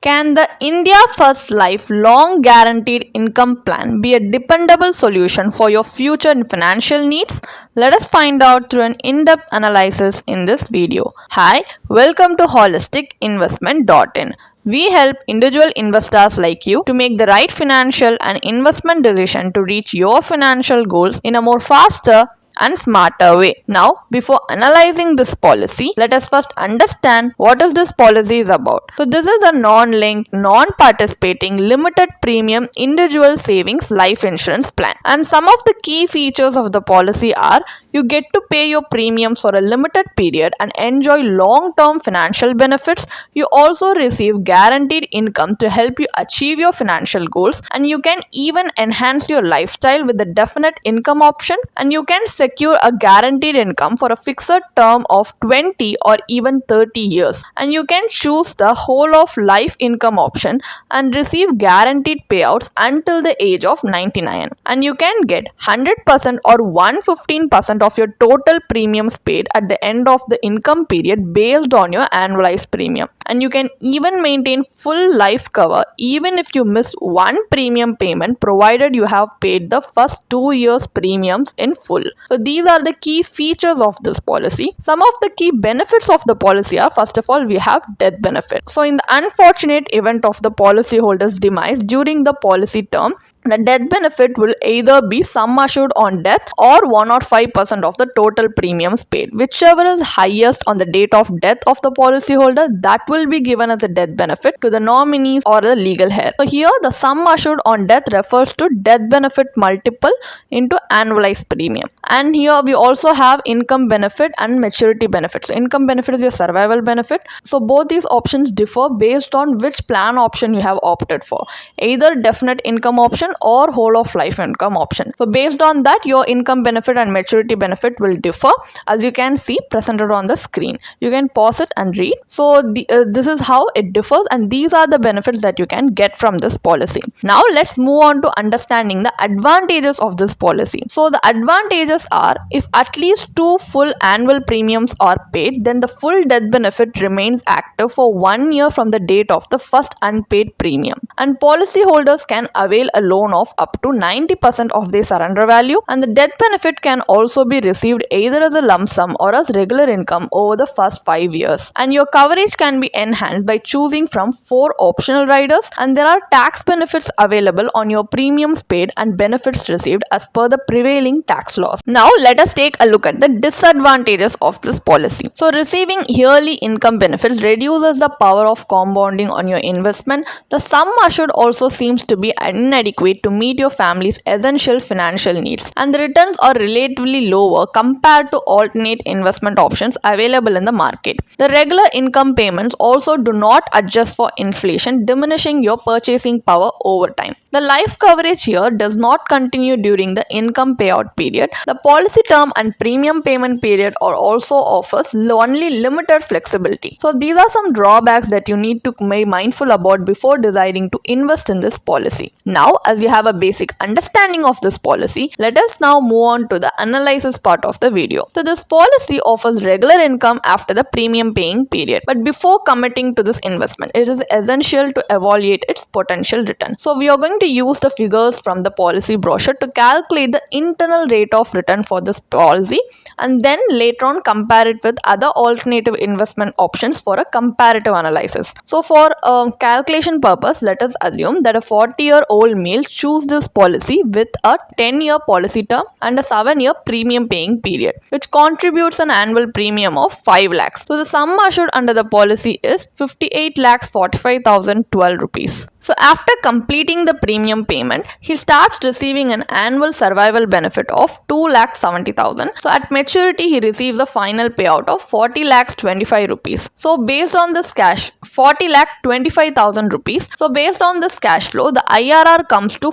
Can the IndiaFirst Life Long Guaranteed Income Plan be a dependable solution for your future financial needs? Let us find out through an in-depth analysis in this video. Hi, welcome to holisticinvestment.in. We help individual investors like you to make the right financial and investment decision to reach your financial goals in a more faster and smarter way. Now, before analyzing this policy, let us first understand what is this policy is about. So this is a non-linked, non-participating, limited premium individual savings life insurance plan. And some of the key features of the policy are you get to pay your premiums for a limited period and enjoy long-term financial benefits. You also receive guaranteed income to help you achieve your financial goals, and you can even enhance your lifestyle with the definite income option, and you can secure a guaranteed income for a fixed term of 20 or even 30 years, and you can choose the whole of life income option and receive guaranteed payouts until the age of 99, and you can get 100% or 115% of your total premiums paid at the end of the income period based on your annualized premium, and you can even maintain full life cover even if you miss one premium payment provided you have paid the first 2 years premiums in full. So these are the key features of this policy. Some of the key benefits of the policy are, first of all, we have death benefit. So in the unfortunate event of the policyholder's demise during the policy term, the death benefit will either be sum assured on death or 105% of the total premiums paid. Whichever is highest on the date of death of the policyholder, that will be given as a death benefit to the nominees or the legal heir. So here the sum assured on death refers to death benefit multiple into annualized premium. And here we also have income benefit and maturity benefit. So income benefit is your survival benefit. So both these options differ based on which plan option you have opted for, either definite income option or whole of life income option. So based on that, your income benefit and maturity benefit will differ, as you can see presented on the screen. You can pause it and read. So this is how it differs, and these are the benefits that you can get from this policy. Now let's move on to understanding the advantages of this policy. So the advantages are, if at least 2 full annual premiums are paid, then the full death benefit remains active for 1 year from the date of the first unpaid premium, and policyholders can avail a loan of up to 90% of their surrender value, and the death benefit can also be received either as a lump sum or as regular income over the first 5 years, and your coverage can be enhanced by choosing from 4 optional riders, and there are tax benefits available on your premiums paid and benefits received as per the prevailing tax laws. Now let us take a look at the disadvantages of this policy. So receiving yearly income benefits reduces the power of compounding on your investment. The sum assured also seems to be inadequate to meet your family's essential financial needs, and the returns are relatively lower compared to alternate investment options available in the market. The regular income payments also do not adjust for inflation, diminishing your purchasing power over time. The life coverage here does not continue during the income payout period. The policy term and premium payment period are also offers only limited flexibility. So these are some drawbacks that you need to be mindful about before deciding to invest in this policy. Now, as we have a basic understanding of this policy, let us now move on to the analysis part of the video. So this policy offers regular income after the premium paying period, but before committing to this investment, it is essential to evaluate its potential return. So we are going to use the figures from the policy brochure to calculate the internal rate of return for this policy, and then later on compare it with other alternative investment options for a comparative analysis. So for calculation purpose, let us assume that a 40-year-old male choose this policy with a 10-year policy term and a 7-year premium paying period, which contributes an annual premium of 5 lakhs. So the sum assured under the policy is 58 lakhs 45,012 rupees. So after completing the premium payment, he starts receiving an annual survival benefit of 2,70,000. So at maturity, he receives a final payout of 40 lakhs 25 rupees. So based on this cash, 40 lakh 25,000 rupees. So based on this cash flow, the IRR comes reduced to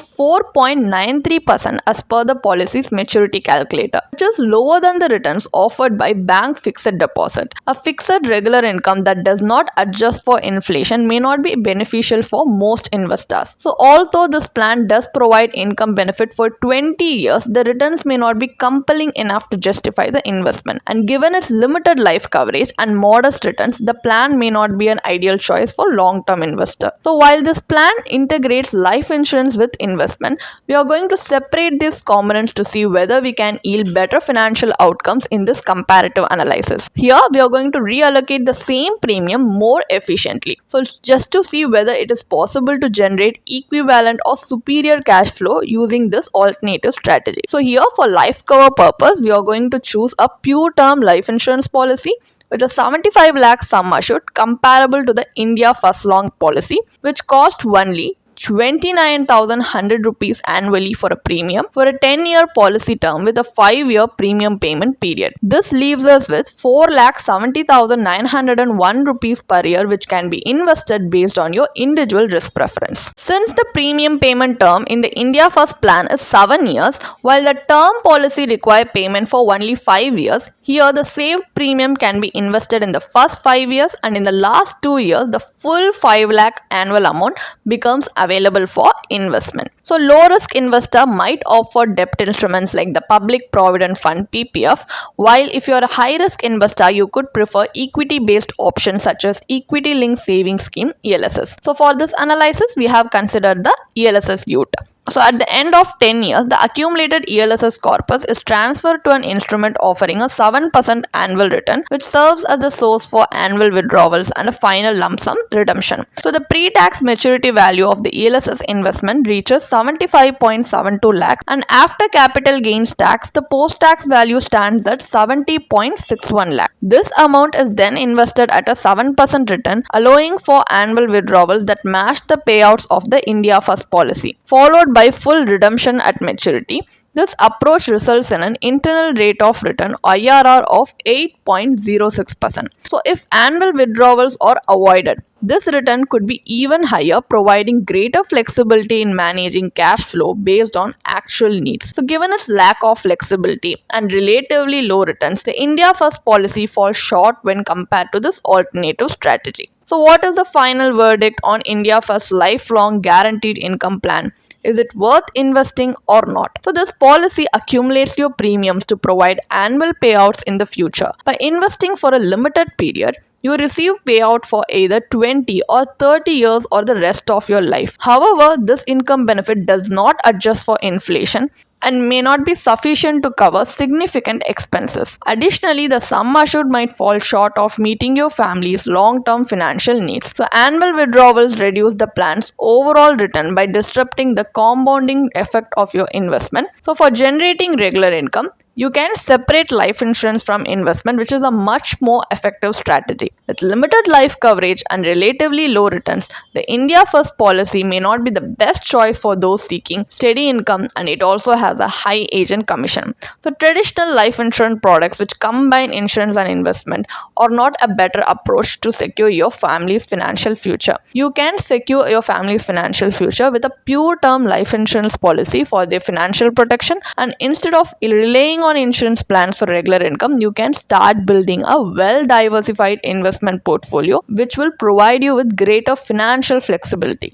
4.93% as per the policy's maturity calculator, which is lower than the returns offered by bank fixed deposit. A fixed regular income that does not adjust for inflation may not be beneficial for most investors. So although this plan does provide income benefit for 20 years, the returns may not be compelling enough to justify the investment. And given its limited life coverage and modest returns, the plan may not be an ideal choice for long-term investor. So while this plan integrates life insurance with investment, we are going to separate these components to see whether we can yield better financial outcomes in this comparative analysis. Here we are going to reallocate the same premium more efficiently. So just to see whether it is possible to generate equivalent or superior cash flow using this alternative strategy. So here for life cover purpose, we are going to choose a pure term life insurance policy with a 75 lakh sum assured comparable to the IndiaFirst long policy, which cost only 29,100 rupees annually for a premium for a 10-year policy term with a 5-year premium payment period. This leaves us with 4,70,901 rupees per year, which can be invested based on your individual risk preference. Since the premium payment term in the IndiaFirst plan is 7 years, while the term policy requires payment for only 5 years, here the saved premium can be invested in the first 5 years, and in the last 2 years the full 5 lakh annual amount becomes available for investment. So low risk investor might opt for debt instruments like the Public Provident Fund PPF, while if you are a high risk investor, you could prefer equity based options such as equity linked savings scheme ELSS. So for this analysis, we have considered the ELSS UT. So at the end of 10 years, the accumulated ELSS corpus is transferred to an instrument offering a 7% annual return, which serves as the source for annual withdrawals and a final lump sum redemption. So the pre-tax maturity value of the ELSS investment reaches 75.72 lakhs, and after capital gains tax, the post-tax value stands at 70.61 lakh. This amount is then invested at a 7% return, allowing for annual withdrawals that match the payouts of the IndiaFirst policy, followed by full redemption at maturity. This approach results in an internal rate of return IRR of 8.06%. So if annual withdrawals are avoided, this return could be even higher, providing greater flexibility in managing cash flow based on actual needs. So given its lack of flexibility and relatively low returns, the IndiaFirst policy falls short when compared to this alternative strategy. So what is the final verdict on IndiaFirst lifelong guaranteed income plan? Is it worth investing or not? So this policy accumulates your premiums to provide annual payouts in the future. By investing for a limited period, you receive payout for either 20 or 30 years or the rest of your life. However, this income benefit does not adjust for inflation and may not be sufficient to cover significant expenses. Additionally, the sum assured might fall short of meeting your family's long-term financial needs. So annual withdrawals reduce the plan's overall return by disrupting the compounding effect of your investment. So for generating regular income, you can separate life insurance from investment, which is a much more effective strategy. With limited life coverage and relatively low returns, the IndiaFirst policy may not be the best choice for those seeking steady income, and it also has a high agent commission. So traditional life insurance products which combine insurance and investment are not a better approach to secure your family's financial future. You can secure your family's financial future with a pure term life insurance policy for their financial protection, and instead of relying on insurance plans for regular income, you can start building a well diversified investment portfolio which will provide you with greater financial flexibility.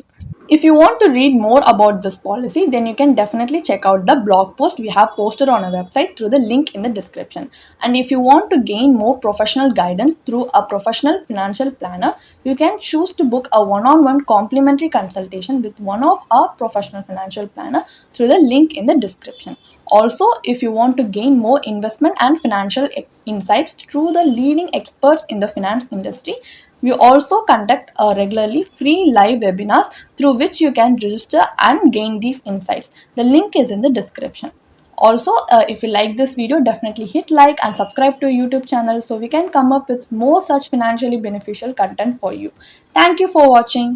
If you want to read more about this policy, then you can definitely check out the blog post we have posted on our website through the link in the description. And if you want to gain more professional guidance through a professional financial planner, you can choose to book a one-on-one complimentary consultation with one of our professional financial planner through the link in the description. Also, if you want to gain more investment and financial insights through the leading experts in the finance industry, we also conduct regularly free live webinars through which you can register and gain these insights. The link is in the description. Also, if you like this video, definitely hit like and subscribe to our YouTube channel so we can come up with more such financially beneficial content for you. Thank you for watching.